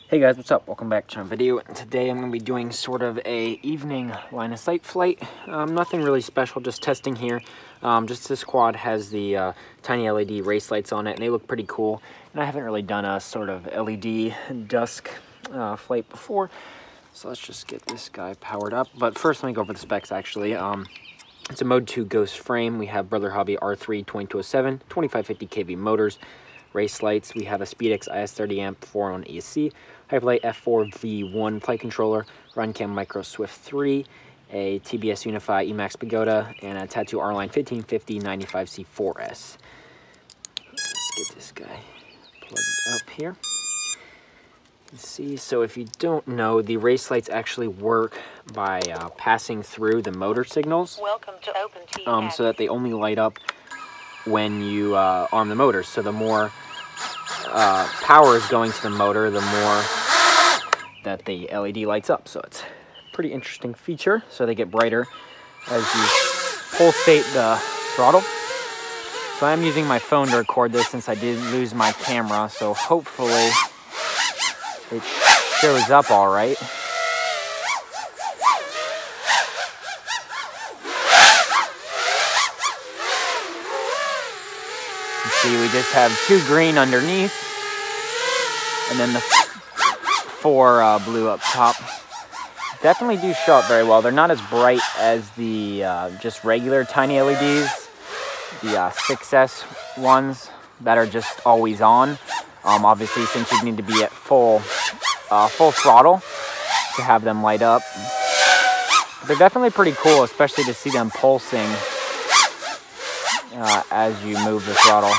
Hey guys, what's up? Welcome back to my video. Today I'm going to be doing sort of a evening line of sight flight. Nothing really special, just testing here. Just this quad has the tiny LED race lights on it, and they look pretty cool. And I haven't really done a sort of LED dusk flight before. So let's just get this guy powered up. But first, let me go over the specs actually. It's a Mode 2 Ghost frame. We have Brother Hobby R3 2207, 2550 kV motors. Racelites, we have a SpeedX IS30 amp 4 on ESC, Hyperlight F4V1 flight controller, Runcam Micro Swift 3, a TBS Unify Emax Pagoda, and a Tattoo R-Line 1550 95C4S. Let's get this guy plugged up here. Let's see, so if you don't know, the Racelites actually work by passing through the motor signals. Welcome to OpenTX. So that they only light up when you arm the motor. So the more power is going to the motor, the more that the LED lights up. So it's a pretty interesting feature. So they get brighter as you pulsate the throttle. So I'm using my phone to record this since I did lose my camera. So hopefully it shows up all right. See, we just have 2 green underneath, and then the 4 blue up top. Definitely do show up very well. They're not as bright as the just regular tiny LEDs, the 6S ones that are just always on. Obviously, since you need to be at full throttle to have them light up. They're definitely pretty cool, especially to see them pulsing as you move the throttle.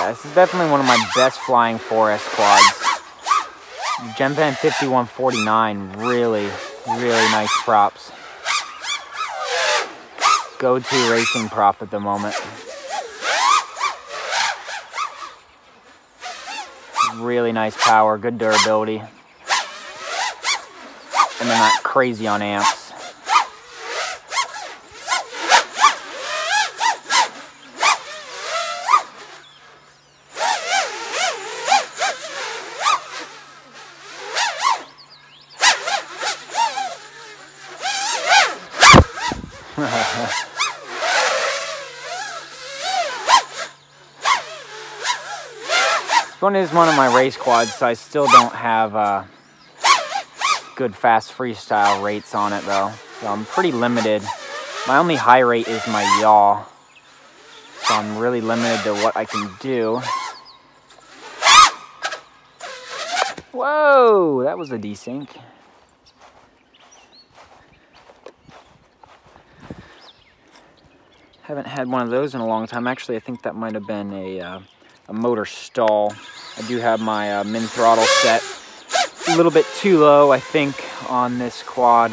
This is definitely one of my best flying 4S quads. Genvan 5149, really nice props. Go-to racing prop at the moment. Really nice power, good durability. And they're not crazy on amps. This one is one of my race quads, so I still don't have good fast freestyle rates on it though. So I'm pretty limited. My only high rate is my yaw, so I'm really limited to what I can do. Whoa, that was a desync. Haven't had one of those in a long time. Actually, I think that might have been a motor stall. I do have my min throttle set a little bit too low, I think, on this quad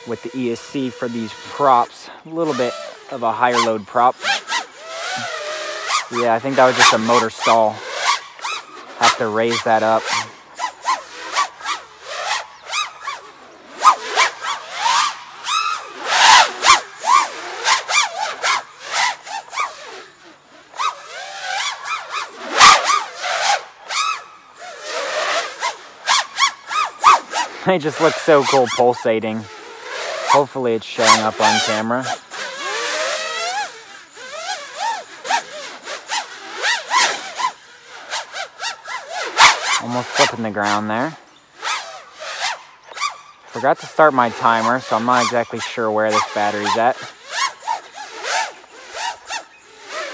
with the ESC for these props. A little bit of a higher load prop. Yeah, I think that was just a motor stall. Have to raise that up. They just look so cool pulsating. Hopefully it's showing up on camera. Almost flipping the ground there. Forgot to start my timer, so I'm not exactly sure where this battery's at.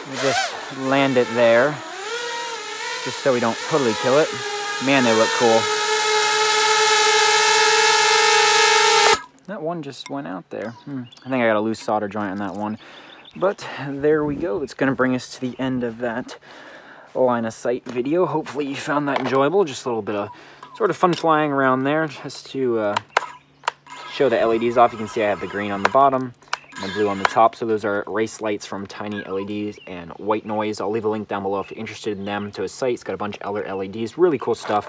We just land it there, just so we don't totally kill it. Man, they look cool. That one just went out there. I think I got a loose solder joint on that one. But there we go. It's going to bring us to the end of that line of sight video. Hopefully you found that enjoyable. Just a little bit of sort of fun flying around there, just to show the LEDs off. You can see I have the green on the bottom and the blue on the top. So those are Racelites from Tiny LEDs and White Noise. I'll leave a link down below if you're interested in them to his site. It's got a bunch of other LEDs. Really cool stuff.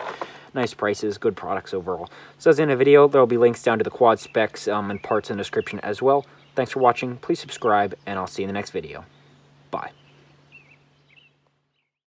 Nice prices, good products overall. So as in the video, there will be links down to the quad specs and parts in the description as well. Thanks for watching. Please subscribe, and I'll see you in the next video. Bye.